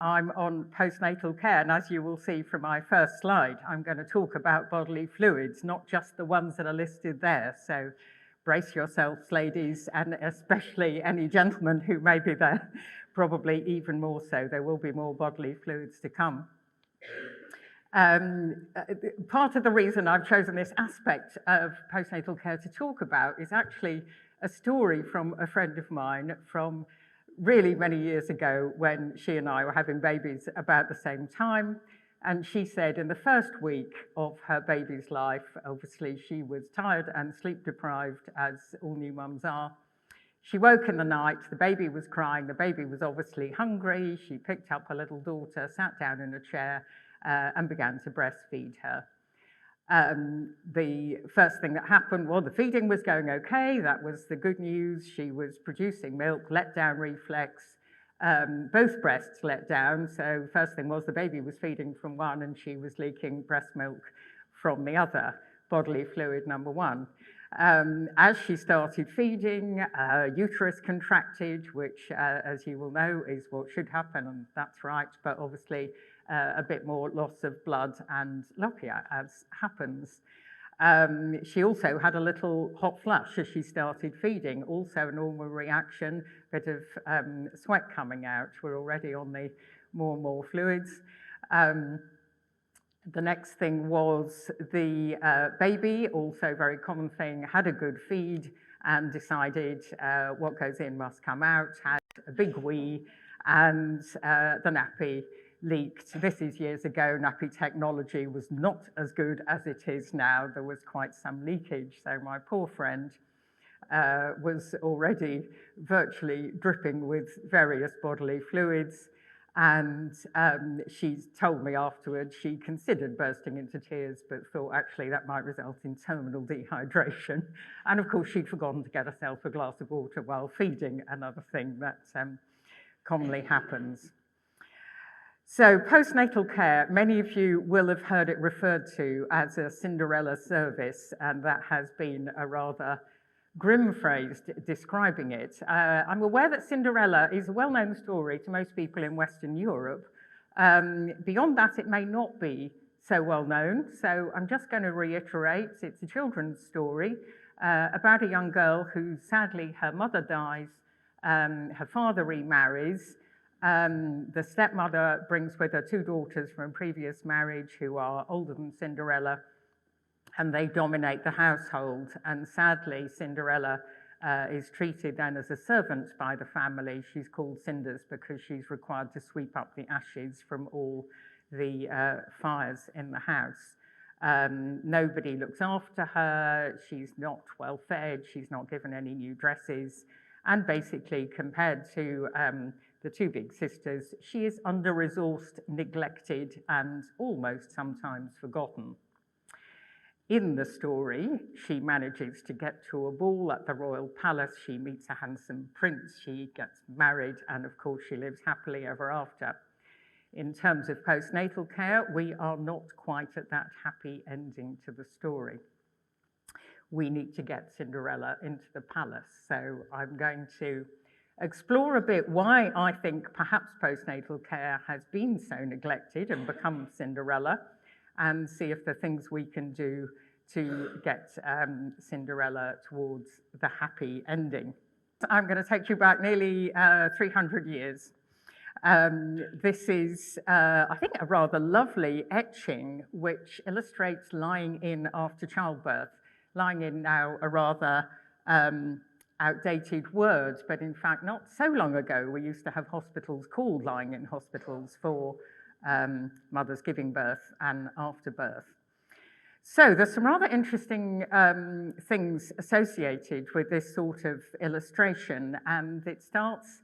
I'm on postnatal care, and as you will see from my first slide, I'm going to talk about bodily fluids, not just the ones that are listed there. So brace yourselves, ladies, and especially any gentlemen who may be there, probably even more so. There will be more bodily fluids to come. Part of the reason I've chosen this aspect of postnatal care to talk about is actually a story from a friend of mine from really many years ago when she and I were having babies about the same time. And she said in the first week of her baby's life, obviously she was tired and sleep deprived, as all new mums are. She woke in the night, the baby was crying, the baby was obviously hungry. She picked up her little daughter, sat down in a chair and began to breastfeed her. The first thing that happened, well, the feeding was going okay. That was the good news. She was producing milk, letdown reflex. Both breasts let down. So first thing was the baby was feeding from one and she was leaking breast milk from the other, bodily fluid number one. As she started feeding, uterus contracted, which, as you will know, is what should happen, and that's right, but obviously a bit more loss of blood and lochia, as happens. She also had a little hot flush as she started feeding, also a normal reaction, bit of sweat coming out. We're already on the more and more fluids. The next thing was the baby, also very common thing, had a good feed and decided what goes in must come out, had a big wee, and the nappy leaked. This is years ago. Nappy technology was not as good as it is now. There was quite some leakage. So my poor friend was already virtually dripping with various bodily fluids. And she told me afterwards she considered bursting into tears, but thought actually that might result in terminal dehydration. And of course, she'd forgotten to get herself a glass of water while feeding, another thing that commonly happens. So postnatal care, many of you will have heard it referred to as a Cinderella service, and that has been a rather grim phrase describing it. I'm aware that Cinderella is a well-known story to most people in Western Europe. Beyond that, it may not be so well known, so I'm just going to reiterate. It's a children's story about a young girl who, sadly, her mother dies, her father remarries. The stepmother brings with her two daughters from a previous marriage who are older than Cinderella, and they dominate the household. And sadly, Cinderella is treated then as a servant by the family. She's called Cinders because she's required to sweep up the ashes from all the fires in the house. Nobody looks after her. She's not well fed. She's not given any new dresses. And basically, compared to the two big sisters, she is under-resourced, neglected, and almost sometimes forgotten. In the story, she manages to get to a ball at the royal palace. She meets a handsome prince. She gets married, and of course, she lives happily ever after. In terms of postnatal care, we are not quite at that happy ending to the story. We need to get Cinderella into the palace. So I'm going to explore a bit why I think perhaps postnatal care has been so neglected and become Cinderella, and see if there are things we can do to get Cinderella towards the happy ending. I'm going to take you back nearly 300 years. This is, I think, a rather lovely etching which illustrates lying in after childbirth. Lying in now a rather outdated word, but in fact not so long ago we used to have hospitals called lying in hospitals for mothers giving birth and after birth. So there's some rather interesting things associated with this sort of illustration, and it starts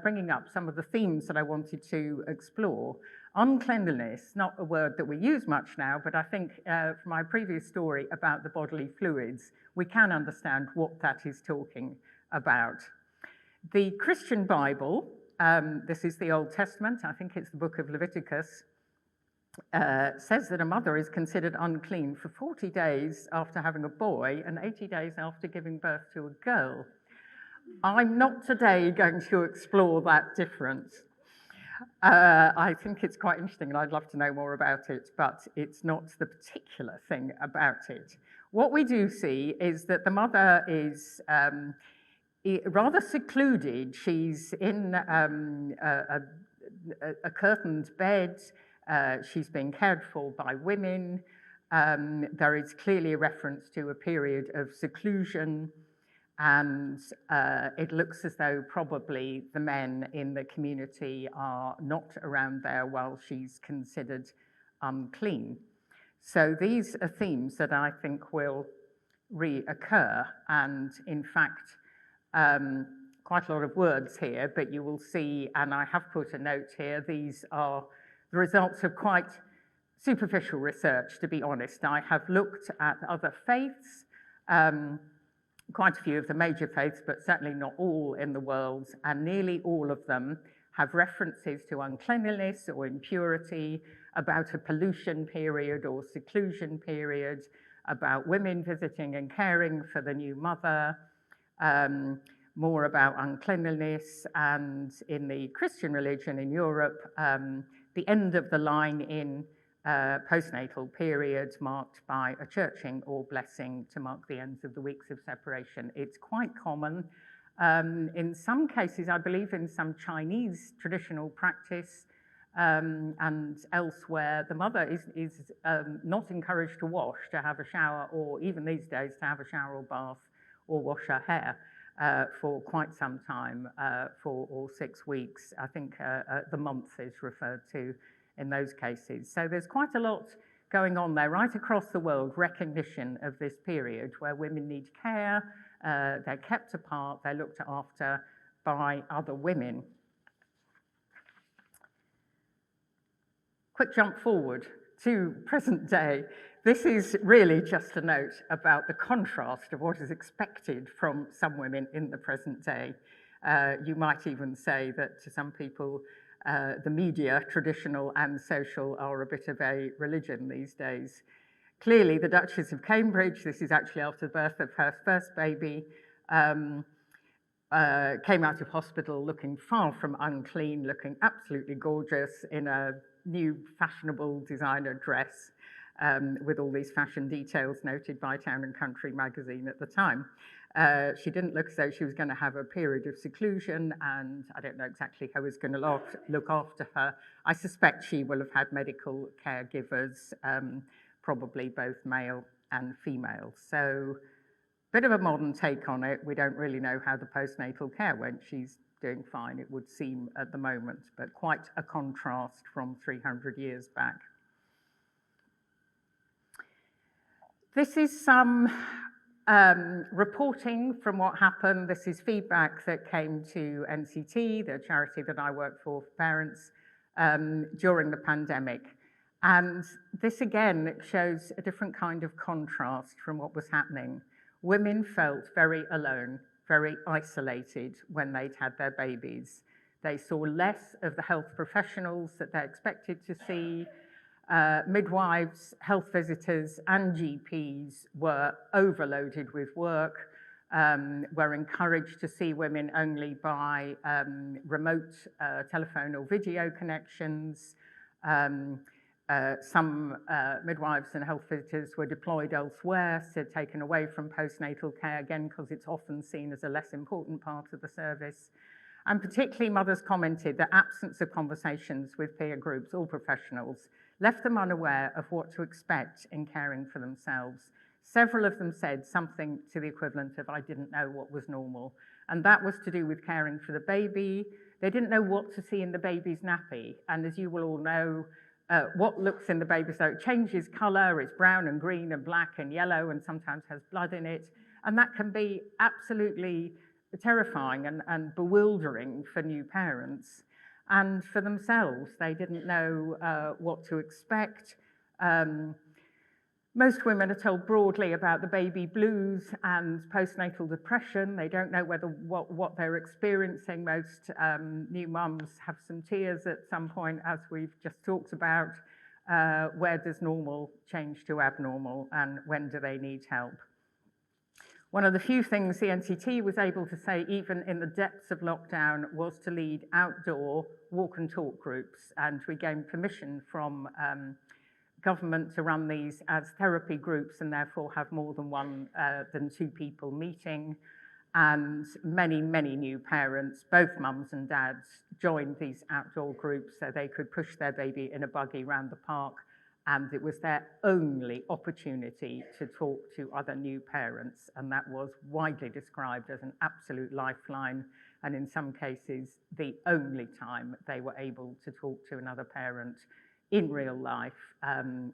bringing up some of the themes that I wanted to explore. Uncleanliness, not a word that we use much now, but I think from my previous story about the bodily fluids, we can understand what that is talking about. The Christian Bible, this is the Old Testament, I think it's the book of Leviticus, says that a mother is considered unclean for 40 days after having a boy and 80 days after giving birth to a girl. I'm not today going to explore that difference. I think it's quite interesting and I'd love to know more about it, but it's not the particular thing about it. What we do see is that the mother is rather secluded. She's in a curtained bed. She's being cared for by women. There is clearly a reference to a period of seclusion, and it looks as though probably the men in the community are not around there while she's considered unclean. So these are themes that I think will reoccur, and in fact, quite a lot of words here, but you will see, and I have put a note here, these are the results of quite superficial research, to be honest. I have looked at other faiths, quite a few of the major faiths, but certainly not all in the world, and nearly all of them have references to uncleanliness or impurity, about a pollution period or seclusion period, about women visiting and caring for the new mother, more about uncleanliness, and in the Christian religion in Europe, the end of the line in postnatal period marked by a churching or blessing to mark the ends of the weeks of separation. It's quite common. In some cases, I believe in some Chinese traditional practice and elsewhere, the mother is not encouraged to wash, to have a shower, or even these days to have a shower or bath or wash her hair for quite some time, 4 or 6 weeks. I think the month is referred to in those cases. So there's quite a lot going on there right across the world, recognition of this period where women need care, they're kept apart, they're looked after by other women. Quick jump forward to present day. This is really just a note about the contrast of what is expected from some women in the present day. You might even say that to some people, the media, traditional and social, are a bit of a religion these days. Clearly, the Duchess of Cambridge, this is actually after the birth of her first baby, came out of hospital looking far from unclean, looking absolutely gorgeous in a new fashionable designer dress with all these fashion details noted by Town and Country magazine at the time. She didn't look as though she was going to have a period of seclusion, and I don't know exactly who was going to look after her. I suspect she will have had medical caregivers, probably both male and female. So, bit of a modern take on it. We don't really know how the postnatal care went. She's doing fine, it would seem at the moment, but quite a contrast from 300 years back. This is some reporting from what happened. This is feedback that came to NCT, the charity that I work for parents, during the pandemic. And this again shows a different kind of contrast from what was happening. Women felt very alone, very isolated when they'd had their babies. They saw less of the health professionals that they're expected to see. Midwives, health visitors, and GPs were overloaded with work, were encouraged to see women only by remote telephone or video connections. Some midwives and health visitors were deployed elsewhere, so taken away from postnatal care, again, because it's often seen as a less important part of the service. And particularly mothers commented that absence of conversations with peer groups or professionals left them unaware of what to expect in caring for themselves. Several of them said something to the equivalent of, "I didn't know what was normal." And that was to do with caring for the baby. They didn't know what to see in the baby's nappy. And as you will all know, what looks in the baby, so it changes colour, it's brown and green and black and yellow and sometimes has blood in it. And that can be absolutely terrifying and bewildering for new parents. And for themselves, they didn't know what to expect. Most women are told broadly about the baby blues and postnatal depression. They don't know what they're experiencing. Most new mums have some tears at some point, as we've just talked about. Where does normal change to abnormal, and when do they need help? One of the few things the NCT was able to say, even in the depths of lockdown, was to lead outdoor walk and talk groups. And we gained permission from government to run these as therapy groups and therefore have more than two people meeting. And many, many new parents, both mums and dads, joined these outdoor groups so they could push their baby in a buggy around the park. And it was their only opportunity to talk to other new parents. And that was widely described as an absolute lifeline. And in some cases, the only time they were able to talk to another parent in real life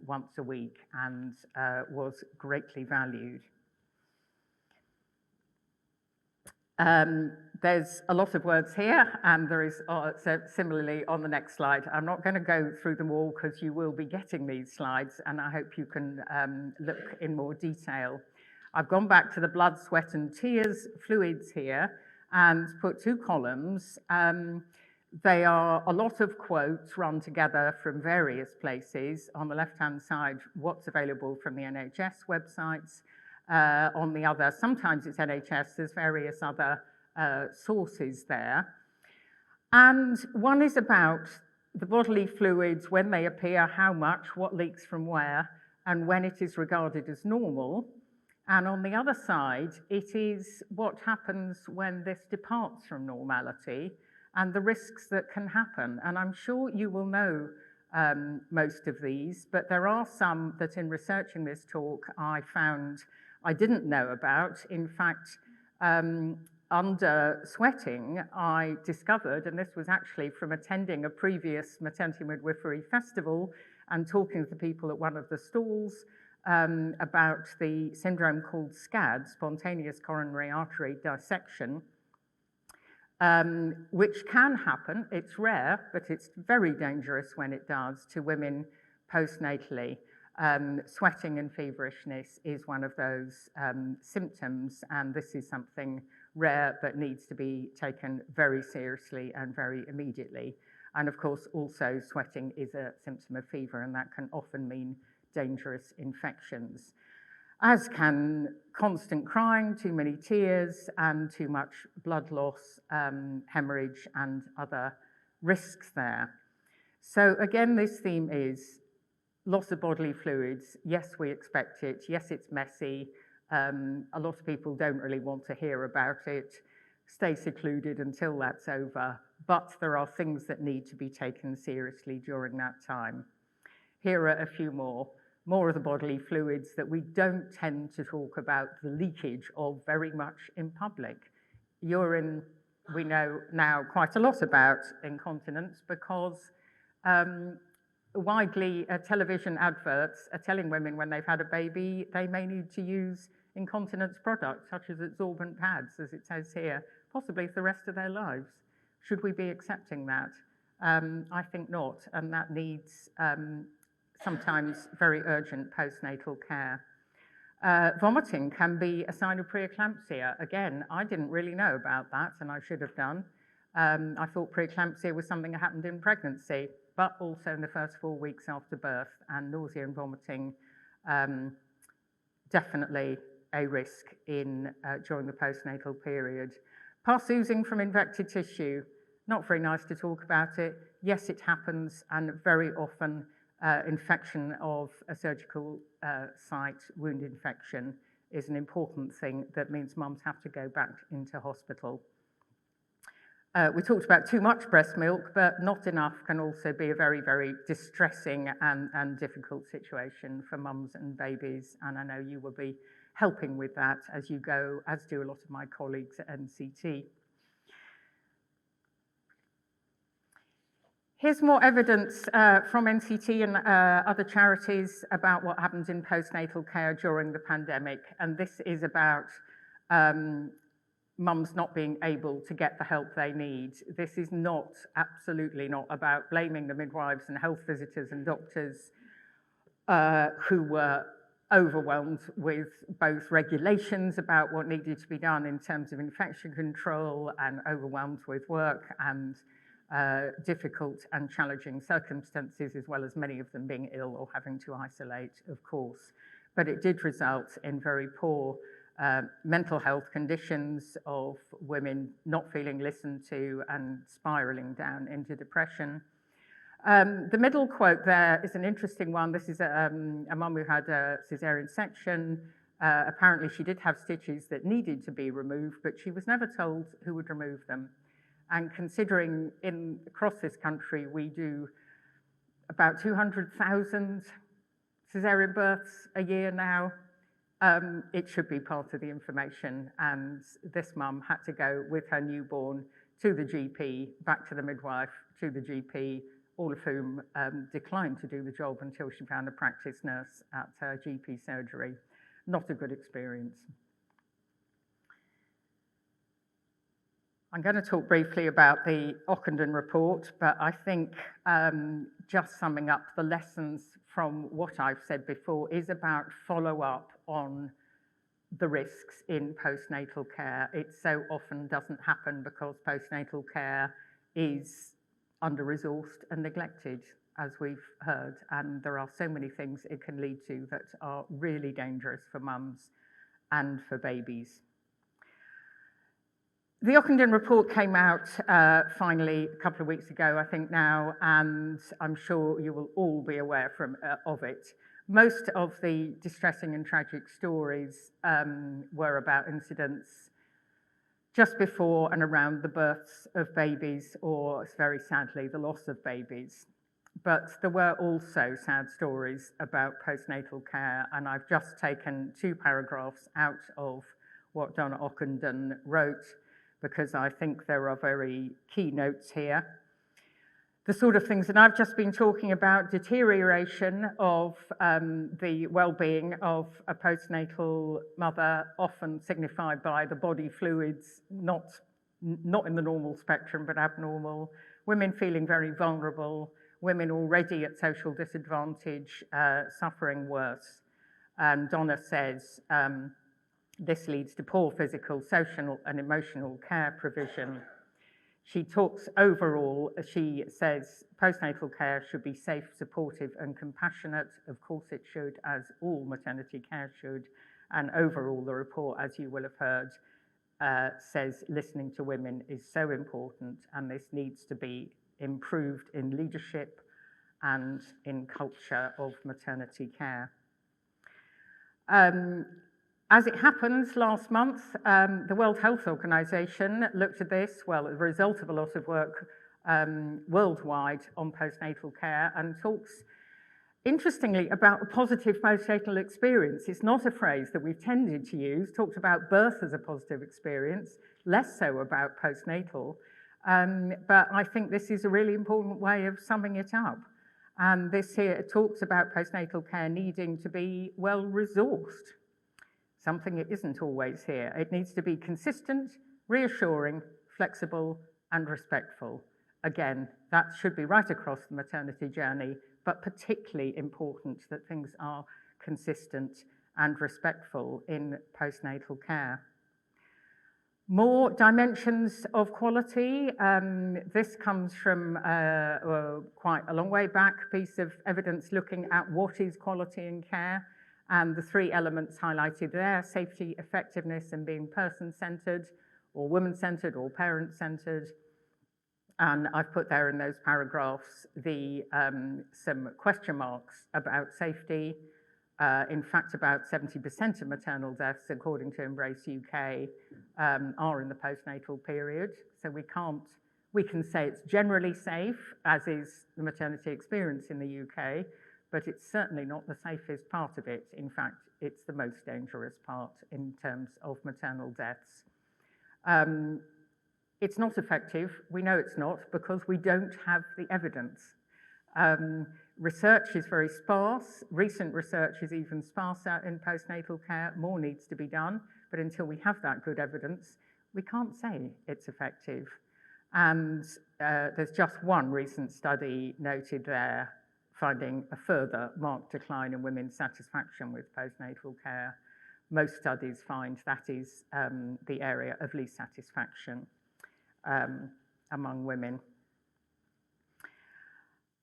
once a week, and was greatly valued. There's a lot of words here, and there is so similarly on the next slide. I'm not going to go through them all because you will be getting these slides, and I hope you can look in more detail. I've gone back to the blood, sweat and tears fluids here and put two columns. They are a lot of quotes run together from various places. On the left-hand side, what's available from the NHS websites. On the other, sometimes it's NHS, there's various other sources there. And one is about the bodily fluids, when they appear, how much, what leaks from where, and when it is regarded as normal. And on the other side, it is what happens when this departs from normality and the risks that can happen. And I'm sure you will know most of these, but there are some that in researching this talk I found I didn't know about. In fact, under sweating, I discovered, and this was actually from attending a previous Maternity and Midwifery Festival and talking to the people at one of the stalls about the syndrome called SCAD, spontaneous coronary artery dissection, which can happen. It's rare, but it's very dangerous when it does to women postnatally. Sweating and feverishness is one of those symptoms, and this is something rare but needs to be taken very seriously and very immediately. And of course, also sweating is a symptom of fever, and that can often mean dangerous infections, as can constant crying, too many tears, and too much blood loss, hemorrhage, and other risks there. So again, this theme is loss of bodily fluids. Yes, we expect it. Yes, it's messy. A lot of people don't really want to hear about it. Stay secluded until that's over. But there are things that need to be taken seriously during that time. Here are a few more of the bodily fluids that we don't tend to talk about the leakage of very much in public. Urine, we know now quite a lot about incontinence because widely television adverts are telling women when they've had a baby they may need to use incontinence products such as absorbent pads, as it says here, possibly for the rest of their lives. Should we be accepting that? I think not, and that needs sometimes very urgent postnatal care. Vomiting can be a sign of preeclampsia. Again, I didn't really know about that, and I should have done. I thought preeclampsia was something that happened in pregnancy, but also in the first 4 weeks after birth, and nausea and vomiting definitely a risk during the postnatal period. Pus oozing from infected tissue, not very nice to talk about it. Yes, it happens, and very often infection of a surgical site, wound infection, is an important thing that means mums have to go back into hospital. We talked about too much breast milk, but not enough can also be a very, very distressing and difficult situation for mums and babies, and I know you will be helping with that as you go, as do a lot of my colleagues at NCT. Here's more evidence from NCT and other charities about what happens in postnatal care during the pandemic, and this is about mums not being able to get the help they need. This is not, absolutely not, about blaming the midwives and health visitors and doctors who were overwhelmed with both regulations about what needed to be done in terms of infection control and overwhelmed with work and difficult and challenging circumstances, as well as many of them being ill or having to isolate, of course. But it did result in very poor mental health conditions of women not feeling listened to and spiraling down into depression. The middle quote there is an interesting one. This is a mum who had a cesarean section. Apparently she did have stitches that needed to be removed, but she was never told who would remove them. And considering across this country we do about 200,000 cesarean births a year now, it should be part of the information. And this mum had to go with her newborn to the GP, back to the midwife, to the GP, all of whom declined to do the job until she found a practice nurse at her GP surgery. Not a good experience. I'm going to talk briefly about the Ockenden report, but I think just summing up the lessons from what I've said before is about follow-up on the risks in postnatal care. It so often doesn't happen because postnatal care is under-resourced and neglected, as we've heard, and there are so many things it can lead to that are really dangerous for mums and for babies. The Ockenden report came out finally a couple of weeks ago, I think now, and I'm sure you will all be aware of it. Most of the distressing and tragic stories were about incidents just before and around the births of babies, or very sadly, the loss of babies. But there were also sad stories about postnatal care, and I've just taken 2 paragraphs out of what Donna Ockenden wrote, because I think there are very key notes here. The sort of things that I've just been talking about, deterioration of the well-being of a postnatal mother, often signified by the body fluids, not in the normal spectrum, but abnormal, women feeling very vulnerable, women already at social disadvantage, suffering worse. And Donna says, this leads to poor physical, social and emotional care provision. She talks overall, she says, postnatal care should be safe, supportive and compassionate. Of course it should, as all maternity care should. And overall, the report, as you will have heard, says listening to women is so important, and this needs to be improved in leadership and in culture of maternity care. As it happens, last month, the World Health Organization looked at this, well, as a result of a lot of work worldwide on postnatal care, and talks, interestingly, about a positive postnatal experience. It's not a phrase that we've tended to use, talked about birth as a positive experience, less so about postnatal, but I think this is a really important way of summing it up. And this here talks about postnatal care needing to be well-resourced, something it isn't always here. It needs to be consistent, reassuring, flexible, and respectful. Again, that should be right across the maternity journey, but particularly important that things are consistent and respectful in postnatal care. More dimensions of quality. This comes from quite a long way back, piece of evidence looking at what is quality in care. And the 3 elements highlighted there: safety, effectiveness, and being person-centered, or woman-centered, or parent-centered. And I've put there in those paragraphs some question marks about safety. In fact, about 70% of maternal deaths, according to Embrace UK, are in the postnatal period. So we can say it's generally safe, as is the maternity experience in the UK, but it's certainly not the safest part of it. In fact, it's the most dangerous part in terms of maternal deaths. It's not effective. We know it's not because we don't have the evidence. Research is very sparse. Recent research is even sparser in postnatal care. More needs to be done, but until we have that good evidence, we can't say it's effective. And there's just one recent study noted there, finding a further marked decline in women's satisfaction with postnatal care. Most studies find that is the area of least satisfaction among women.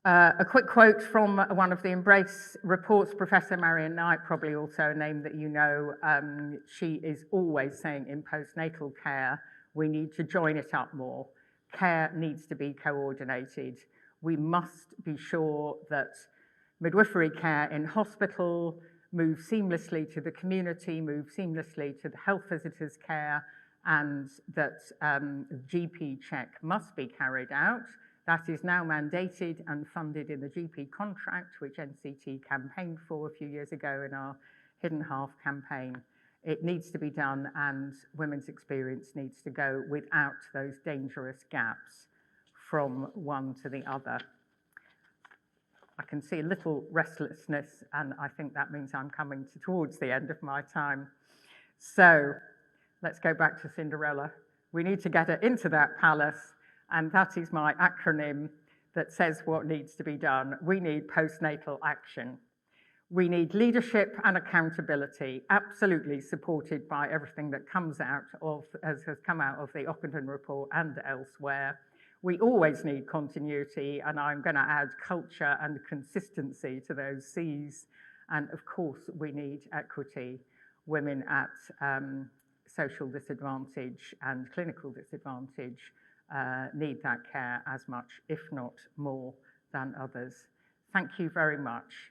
A quick quote from one of the Embrace reports, Professor Marion Knight, probably also a name that you know. She is always saying in postnatal care, we need to join it up more. Care needs to be coordinated. We must be sure that midwifery care in hospital moves seamlessly to the community, moves seamlessly to the health visitors' care, and that GP check must be carried out. That is now mandated and funded in the GP contract, which NCT campaigned for a few years ago in our Hidden Half campaign. It needs to be done, and women's experience needs to go without those dangerous gaps from one to the other. I can see a little restlessness, and I think that means I'm coming towards the end of my time. So let's go back to Cinderella. We need to get her into that palace, and that is my acronym that says what needs to be done. We need postnatal action. We need leadership and accountability, absolutely supported by everything that comes out of, as has come out of the Ockenden report and elsewhere. We always need continuity, and I'm going to add culture and consistency to those C's. And of course, we need equity. Women at social disadvantage and clinical disadvantage need that care as much, if not more, than others. Thank you very much.